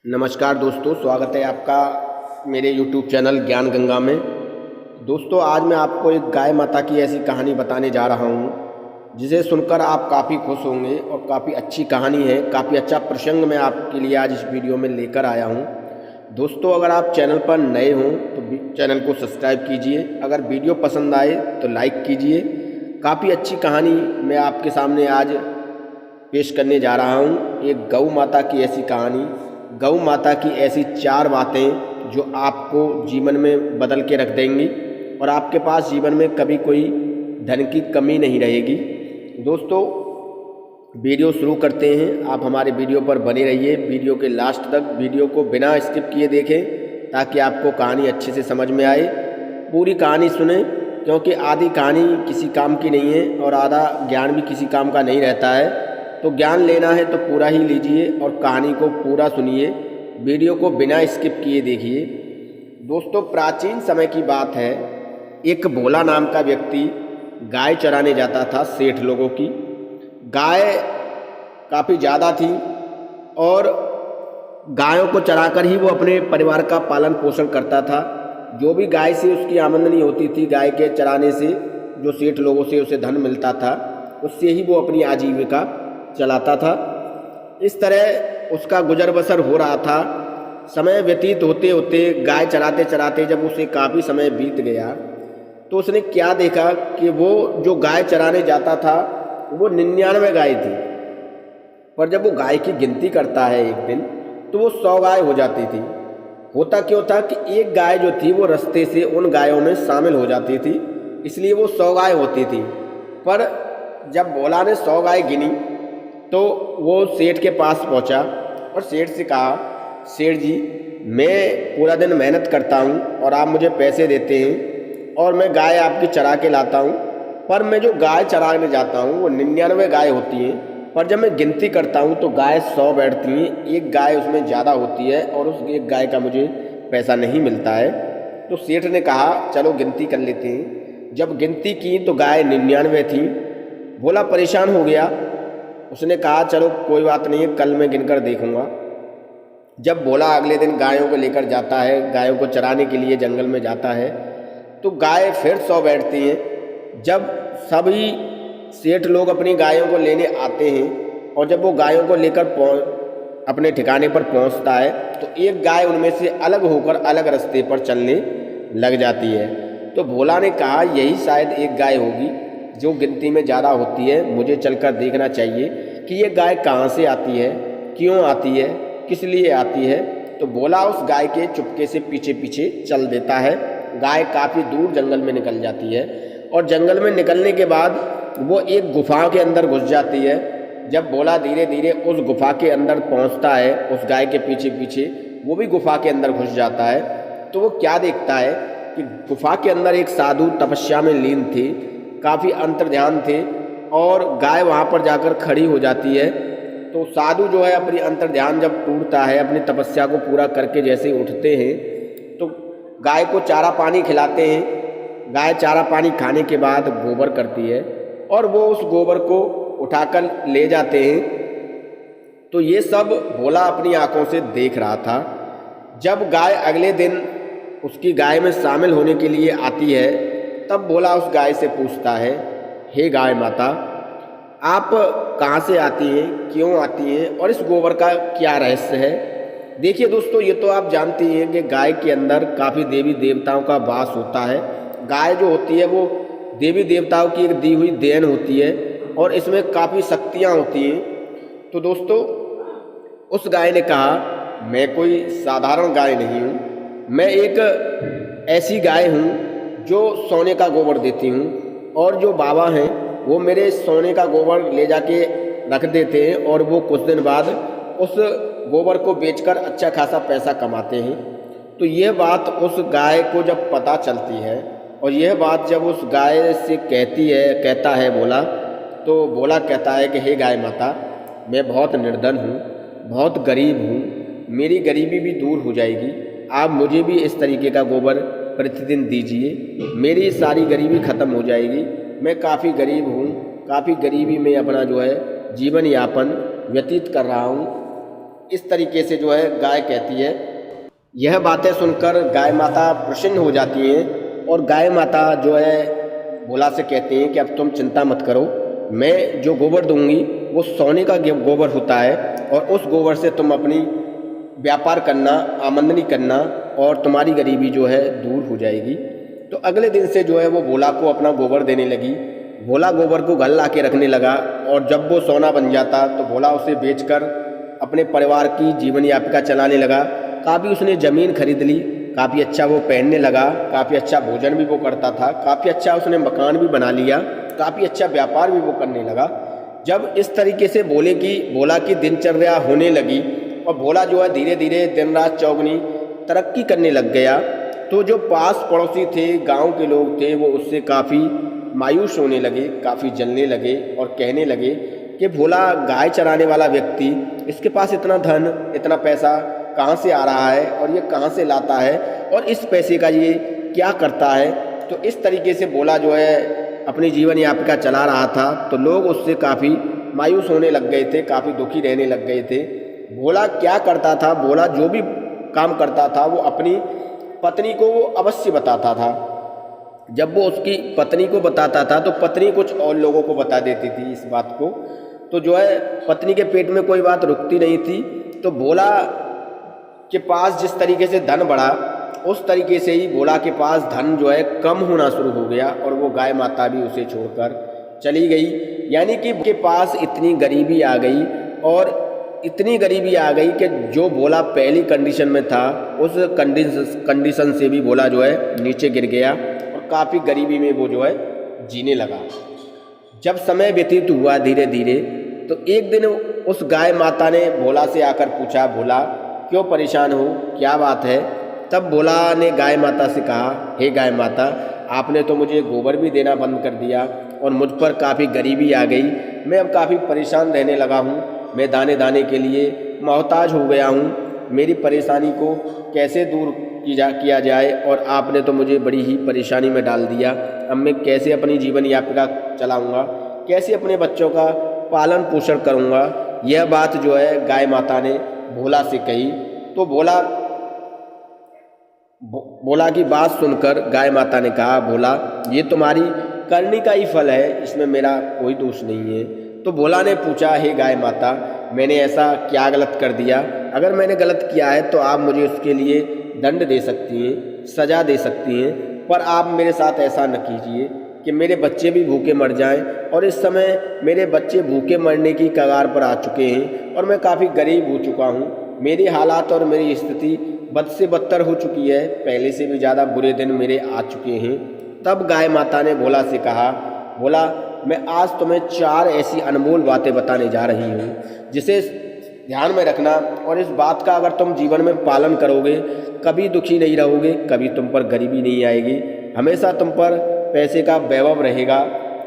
नमस्कार दोस्तों, स्वागत है आपका मेरे YouTube चैनल ज्ञान गंगा में। दोस्तों, आज मैं आपको एक गाय माता की ऐसी कहानी बताने जा रहा हूँ जिसे सुनकर आप काफ़ी खुश होंगे और काफ़ी अच्छी कहानी है, काफ़ी अच्छा प्रसंग मैं आपके लिए आज इस वीडियो में लेकर आया हूँ। दोस्तों, अगर आप चैनल पर नए हों तो चैनल को सब्सक्राइब कीजिए। अगर वीडियो पसंद आए तो लाइक कीजिए। काफ़ी अच्छी कहानी मैं आपके सामने आज पेश करने जा रहा हूँ। एक गौ माता की ऐसी कहानी, गौ माता की ऐसी 4 बातें जो आपको जीवन में बदल के रख देंगी और आपके पास जीवन में कभी कोई धन की कमी नहीं रहेगी। दोस्तों, वीडियो शुरू करते हैं। आप हमारे वीडियो पर बने रहिए, वीडियो के लास्ट तक वीडियो को बिना स्किप किए देखें ताकि आपको कहानी अच्छे से समझ में आए। पूरी कहानी सुने, क्योंकि आधी कहानी किसी काम की नहीं है और आधा ज्ञान भी किसी काम का नहीं रहता है। तो ज्ञान लेना है तो पूरा ही लीजिए और कहानी को पूरा सुनिए, वीडियो को बिना स्किप किए देखिए। दोस्तों, प्राचीन समय की बात है। एक भोला नाम का व्यक्ति गाय चराने जाता था सेठ लोगों की। गाय काफ़ी ज़्यादा थी और गायों को चराकर ही वो अपने परिवार का पालन पोषण करता था। जो भी गाय से उसकी आमदनी होती थी, गाय के चराने से जो सेठ लोगों से उसे धन मिलता था, उससे ही वो अपनी आजीविका चलाता था। इस तरह उसका गुजर बसर हो रहा था। समय व्यतीत होते होते, गाय चराते चराते जब उसे काफ़ी समय बीत गया तो उसने क्या देखा कि वो जो गाय चराने जाता था वो 99 गाय थी। पर जब वो गाय की गिनती करता है एक दिन, तो वो 100 गाय हो जाती थी। होता क्यों था कि एक गाय जो थी वो रास्ते से उन गायों में शामिल हो जाती थी, इसलिए वो 100 गाय होती थी। पर जब भोला ने 100 गाय गिनी तो वो सेठ के पास पहुंचा और सेठ से कहा, सेठ जी, मैं पूरा दिन मेहनत करता हूं और आप मुझे पैसे देते हैं और मैं गाय आपकी चरा के लाता हूं, पर मैं जो गाय चराने जाता हूं वो 99 गाय होती हैं, पर जब मैं गिनती करता हूं तो गाय 100 बैठती हैं, एक गाय उसमें ज़्यादा होती है और उस एक गाय का मुझे पैसा नहीं मिलता है। तो सेठ ने कहा, चलो गिनती कर लेते हैं। जब गिनती की तो गाय 99 थी। भोला परेशान हो गया। उसने कहा, चलो कोई बात नहीं है, कल मैं गिनकर देखूंगा। जब भोला अगले दिन गायों को लेकर जाता है, गायों को चराने के लिए जंगल में जाता है, तो गाय फिर 100 बैठती हैं। जब सभी सेठ लोग अपनी गायों को लेने आते हैं और जब वो गायों को लेकर अपने ठिकाने पर पहुंचता है तो एक गाय उनमें से अलग होकर अलग रास्ते पर चलने लग जाती है। तो भोला ने कहा, यही शायद एक गाय होगी जो गिनती में ज़्यादा होती है, मुझे चलकर देखना चाहिए कि ये गाय कहाँ से आती है, क्यों आती है, किस लिए आती है। तो भोला उस गाय के चुपके से पीछे पीछे चल देता है। गाय काफ़ी दूर जंगल में निकल जाती है और जंगल में निकलने के बाद वो एक गुफा के अंदर घुस जाती है। जब भोला धीरे धीरे उस गुफा के अंदर पहुँचता है, उस गाय के पीछे पीछे वो भी गुफा के अंदर घुस जाता है, तो वो क्या देखता है कि गुफा के अंदर एक साधु तपस्या में लीन थे, काफ़ी अंतर्ध्यान थे और गाय वहाँ पर जाकर खड़ी हो जाती है। तो साधु जो है अपनी अंतर्ध्यान जब टूटता है, अपनी तपस्या को पूरा करके जैसे उठते हैं तो गाय को चारा पानी खिलाते हैं। गाय चारा पानी खाने के बाद गोबर करती है और वो उस गोबर को उठाकर ले जाते हैं। तो ये सब भोला अपनी आंखों से देख रहा था। जब गाय अगले दिन उसकी गाय में शामिल होने के लिए आती है, तब भोला उस गाय से पूछता है, हे गाय माता, आप कहाँ से आती हैं, क्यों आती हैं और इस गोबर का क्या रहस्य है। देखिए दोस्तों, ये तो आप जानते हैं कि गाय के अंदर काफ़ी देवी देवताओं का वास होता है। गाय जो होती है वो देवी देवताओं की एक दी हुई देन होती है और इसमें काफ़ी शक्तियाँ होती हैं। तो दोस्तों, उस गाय ने कहा, मैं कोई साधारण गाय नहीं हूँ, मैं एक ऐसी गाय हूँ जो सोने का गोबर देती हूँ और जो बाबा हैं वो मेरे सोने का गोबर ले जाके रख देते हैं और वो कुछ दिन बाद उस गोबर को बेचकर अच्छा खासा पैसा कमाते हैं। तो यह बात उस गाय को जब पता चलती है और यह बात जब उस गाय से कहता है भोला, तो भोला कहता है कि हे गाय माता, मैं बहुत निर्धन हूँ, बहुत गरीब हूँ, मेरी गरीबी भी दूर हो जाएगी, आप मुझे भी इस तरीके का गोबर प्रतिदिन दीजिए, मेरी सारी गरीबी ख़त्म हो जाएगी। मैं काफ़ी गरीब हूँ, काफ़ी गरीबी में अपना जो है जीवन यापन व्यतीत कर रहा हूँ। इस तरीके से जो है गाय कहती है। यह बातें सुनकर गाय माता प्रसन्न हो जाती हैं और गाय माता जो है भोला से कहती हैं कि अब तुम चिंता मत करो, मैं जो गोबर दूंगी वो सोने का गोबर होता है और उस गोबर से तुम अपनी व्यापार करना, आमदनी करना और तुम्हारी गरीबी जो है दूर हो जाएगी। तो अगले दिन से जो है वो भोला को अपना गोबर देने लगी। भोला गोबर को घर ला के रखने लगा और जब वो सोना बन जाता तो भोला उसे बेचकर अपने परिवार की जीवन यापिका चलाने लगा। काफ़ी उसने ज़मीन खरीद ली, काफ़ी अच्छा वो पहनने लगा, काफ़ी अच्छा भोजन भी वो करता था, काफ़ी अच्छा उसने मकान भी बना लिया, काफ़ी अच्छा व्यापार भी वो करने लगा। जब इस तरीके से भोला की दिनचर्या होने लगी और भोला जो है धीरे धीरे दिन रात चौगुनी तरक्की करने लग गया, तो जो पास पड़ोसी थे, गांव के लोग थे, वो उससे काफ़ी मायूस होने लगे, काफ़ी जलने लगे और कहने लगे कि भोला गाय चराने वाला व्यक्ति, इसके पास इतना धन, इतना पैसा कहाँ से आ रहा है और ये कहाँ से लाता है और इस पैसे का ये क्या करता है। तो इस तरीके से भोला जो है अपनी जीवन यापिका चला रहा था, तो लोग उससे काफ़ी मायूस होने लग गए थे, काफ़ी दुखी रहने लग गए थे। भोला क्या करता था, भोला जो भी काम करता था वो अपनी पत्नी को वो अवश्य बताता था। जब वो उसकी पत्नी को बताता था तो पत्नी कुछ और लोगों को बता देती थी इस बात को। तो जो है पत्नी के पेट में कोई बात रुकती नहीं थी। तो भोला के पास जिस तरीके से धन बढ़ा, उस तरीके से ही भोला के पास धन जो है कम होना शुरू हो गया और वो गाय माता भी उसे छोड़कर चली गई। यानी कि के पास इतनी गरीबी आ गई और इतनी गरीबी आ गई कि जो भोला पहली कंडीशन में था उस कंडीशन से भी भोला जो है नीचे गिर गया और काफ़ी गरीबी में वो जो है जीने लगा। जब समय व्यतीत हुआ धीरे धीरे, तो एक दिन उस गाय माता ने भोला से आकर पूछा, भोला क्यों परेशान हो, क्या बात है। तब भोला ने गाय माता से कहा, हे गाय माता, आपने तो मुझे गोबर भी देना बंद कर दिया और मुझ पर काफ़ी गरीबी आ गई। मैं अब काफ़ी परेशान रहने लगा हूँ, मैं दाने दाने के लिए मोहताज हो गया हूँ। मेरी परेशानी को कैसे दूर किया जाए और आपने तो मुझे बड़ी ही परेशानी में डाल दिया। अब मैं कैसे अपनी जीवन यात्रा चलाऊँगा, कैसे अपने बच्चों का पालन पोषण करूँगा। यह बात जो है गाय माता ने भोला से कही। तो भोला की बात सुनकर गाय माता ने कहा, भोला ये तुम्हारी करनी का ही फल है, इसमें मेरा कोई दोष नहीं है। तो भोला ने पूछा, हे गाय माता, मैंने ऐसा क्या गलत कर दिया? अगर मैंने गलत किया है तो आप मुझे उसके लिए दंड दे सकती हैं, सजा दे सकती हैं, पर आप मेरे साथ ऐसा न कीजिए कि मेरे बच्चे भी भूखे मर जाएं। और इस समय मेरे बच्चे भूखे मरने की कगार पर आ चुके हैं और मैं काफ़ी गरीब हो चुका हूँ। मेरी हालात और मेरी स्थिति बद से बदतर हो चुकी है, पहले से भी ज़्यादा बुरे दिन मेरे आ चुके हैं। तब गाय माता ने भोला से कहा, भोला मैं आज तुम्हें 4 ऐसी अनमोल बातें बताने जा रही हूँ जिसे ध्यान में रखना और इस बात का अगर तुम जीवन में पालन करोगे, कभी दुखी नहीं रहोगे, कभी तुम पर गरीबी नहीं आएगी, हमेशा तुम पर पैसे का वैभव रहेगा।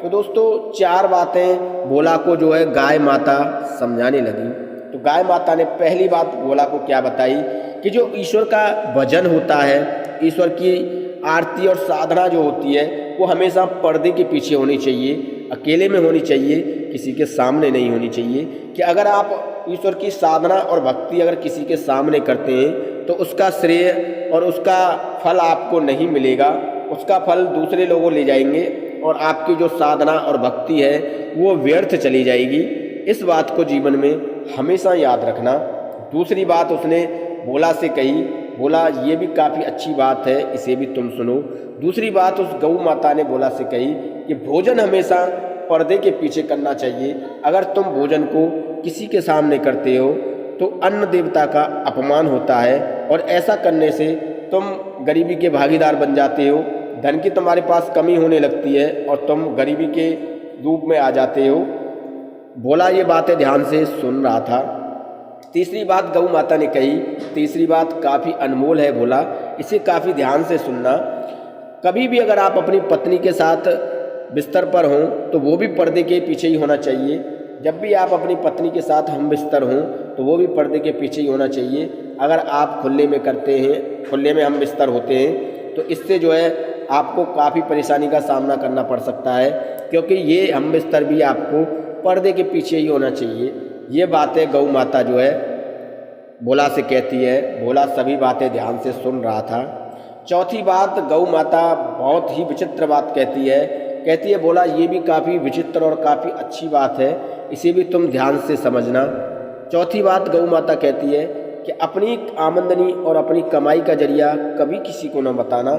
तो दोस्तों 4 बातें भोला को जो है गाय माता समझाने लगी। तो गाय माता ने पहली बात भोला को क्या बताई कि जो ईश्वर का भजन होता है, ईश्वर की आरती और साधना जो होती है वो हमेशा पर्दे के पीछे होनी चाहिए, अकेले में होनी चाहिए, किसी के सामने नहीं होनी चाहिए। कि अगर आप ईश्वर की साधना और भक्ति अगर किसी के सामने करते हैं तो उसका श्रेय और उसका फल आपको नहीं मिलेगा, उसका फल दूसरे लोग ले जाएंगे और आपकी जो साधना और भक्ति है वो व्यर्थ चली जाएगी। इस बात को जीवन में हमेशा याद रखना। दूसरी बात उसने भोला से कही, भोला ये भी काफ़ी अच्छी बात है, इसे भी तुम सुनो। दूसरी बात उस गौ माता ने भोला से कही कि भोजन हमेशा पर्दे के पीछे करना चाहिए। अगर तुम भोजन को किसी के सामने करते हो तो अन्न देवता का अपमान होता है और ऐसा करने से तुम गरीबी के भागीदार बन जाते हो, धन की तुम्हारे पास कमी होने लगती है और तुम गरीबी के रूप में आ जाते हो। भोला ये बातें ध्यान से सुन रहा था। तीसरी बात गौ माता ने कही, तीसरी बात काफ़ी अनमोल है भोला, इसे काफ़ी ध्यान से सुनना। कभी भी अगर आप अपनी पत्नी के साथ बिस्तर पर हों तो वो भी पर्दे के पीछे ही होना चाहिए। जब भी आप अपनी पत्नी के साथ हम बिस्तर हों तो वो भी पर्दे के पीछे ही होना चाहिए। अगर आप खुले में करते हैं, खुले में हम बिस्तर होते हैं, तो इससे जो है आपको काफ़ी परेशानी का सामना करना पड़ सकता है, क्योंकि ये हम बिस्तर भी आपको पर्दे के पीछे ही होना चाहिए। ये बातें गौ माता जो है भोला से कहती है। भोला सभी बातें ध्यान से सुन रहा था। चौथी बात, गौ माता बहुत ही विचित्र बात कहती है भोला ये भी काफ़ी विचित्र और काफ़ी अच्छी बात है, इसे भी तुम ध्यान से समझना। चौथी बात गौ माता कहती है कि अपनी आमदनी और अपनी कमाई का जरिया कभी किसी को न बताना।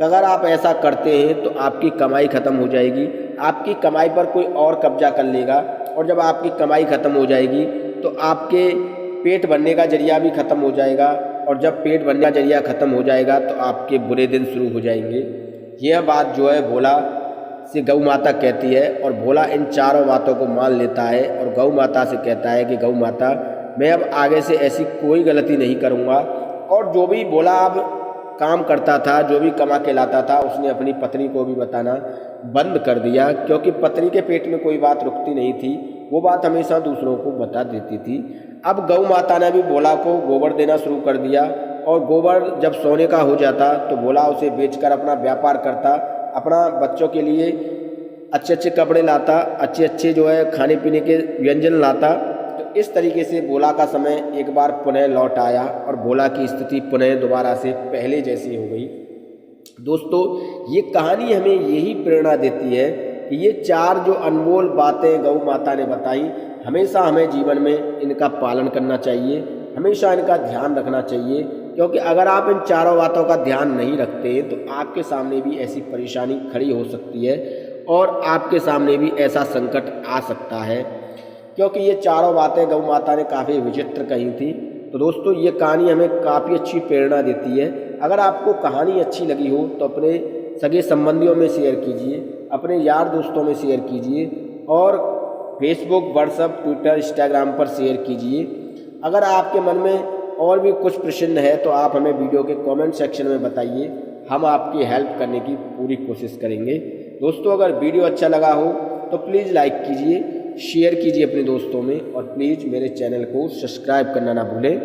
अगर आप ऐसा करते हैं तो आपकी कमाई ख़त्म हो जाएगी, आपकी कमाई पर कोई और कब्जा कर लेगा, और जब आपकी कमाई ख़त्म हो जाएगी तो आपके पेट भरने का जरिया भी ख़त्म हो जाएगा, और जब पेट भरने का जरिया ख़त्म हो जाएगा तो आपके बुरे दिन शुरू हो जाएंगे। यह बात जो है भोला से गौ माता कहती है, और भोला इन चारों बातों को मान लेता है और गौ माता से कहता है कि गौ माता मैं अब आगे से ऐसी कोई गलती नहीं करूँगा। और जो भी भोला अब काम करता था, जो भी कमा के लाता था, उसने अपनी पत्नी को भी बताना बंद कर दिया, क्योंकि पत्नी के पेट में कोई बात रुकती नहीं थी, वो बात हमेशा दूसरों को बता देती थी। अब गौ माता ने भी भोला को गोबर देना शुरू कर दिया, और गोबर जब सोने का हो जाता तो भोला उसे बेचकर अपना व्यापार करता, अपना बच्चों के लिए अच्छे अच्छे कपड़े लाता, अच्छे अच्छे जो है खाने पीने के व्यंजन लाता। तो इस तरीके से भोला का समय एक बार पुनः लौट आया, और भोला की स्थिति पुनः दोबारा से पहले जैसी हो गई। दोस्तों, ये कहानी हमें यही प्रेरणा देती है कि ये चार जो अनमोल बातें गौ माता ने बताई, हमेशा हमें जीवन में इनका पालन करना चाहिए, हमेशा इनका ध्यान रखना चाहिए, क्योंकि अगर आप इन चारों बातों का ध्यान नहीं रखते तो आपके सामने भी ऐसी परेशानी खड़ी हो सकती है, और आपके सामने भी ऐसा संकट आ सकता है, क्योंकि ये चारों बातें गौ माता ने काफ़ी विचित्र कही थी। तो दोस्तों, ये कहानी हमें काफ़ी अच्छी प्रेरणा देती है। अगर आपको कहानी अच्छी लगी हो तो अपने सगे संबंधियों में शेयर कीजिए, अपने यार दोस्तों में शेयर कीजिए, और फेसबुक, व्हाट्सएप, ट्विटर, इंस्टाग्राम पर शेयर कीजिए। अगर आपके मन में और भी कुछ प्रश्न है तो आप हमें वीडियो के कमेंट सेक्शन में बताइए, हम आपकी हेल्प करने की पूरी कोशिश करेंगे। दोस्तों, अगर वीडियो अच्छा लगा हो तो प्लीज़ लाइक कीजिए, शेयर कीजिए अपने दोस्तों में, और प्लीज़ मेरे चैनल को सब्सक्राइब करना ना भूलें।